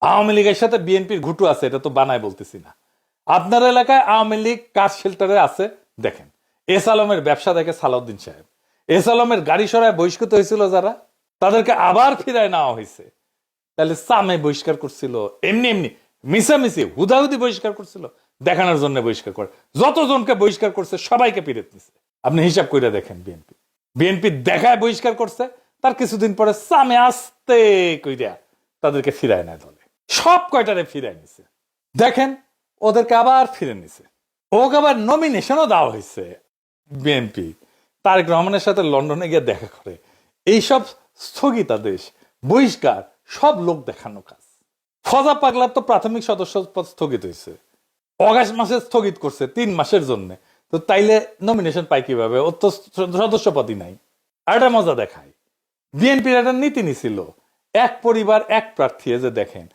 আওয়ামী লীগের সাথে বিএনপির ঘুটু আছে, এটা তো বানায় বলতেছি না। আপনার এলাকায় আওয়ামী লীগ কার শেল্টারে আছে দেখেন। এস আলমের ব্যবসা দেখে সালাউদ্দিন সাহেব, এস আলমের গাড়ি সরায় বহিষ্কৃত হয়েছিল যারা, তাদেরকে আবার ফিরায় নেওয়া হয়েছে। তাহলে সামে বহিষ্কার করছিল, এমনি এমনি মিশামিশি হুদাহুদি বহিষ্কার করছিল, দেখানোর জন্য বহিষ্কার করে। যতজনকে বহিষ্কার করছে সবাইকে পিরেত নিছে। আপনি হিসাব করে দেখেন, বিএনপি বিএনপি দেখায় বহিষ্কার করছে, তার কিছুদিন পরে সামে আসতে কইরা তাদেরকে ফিরায় নেয় দলে, সব কয়টারে ফিরায় নিছে। দেখেন ওদেরকে আবার ফিরে নিছে, ওকে আবার নমিনেশনও দেওয়া হয়েছে। বিএনপি তারেক রহমানের সাথে লন্ডনে গিয়ে দেখা করে। এইসব স্থগিতাদেশ, বহিষ্কার সব লোক দেখানো কাজ। ফজা পাগলার তো প্রাথমিক সদস্য পদ স্থগিত হয়েছে, অগাস্ট মাসে স্থগিত করছে 3 মাসের জন্য। তো তাইলে নমিনেশন পাই কিভাবে? ওর তো সদস্য পদই নাই। আর একটা মজা দেখায়, বিএনপির একটা নীতি নিছিল, এক পরিবার এক প্রার্থী। যে দেখেন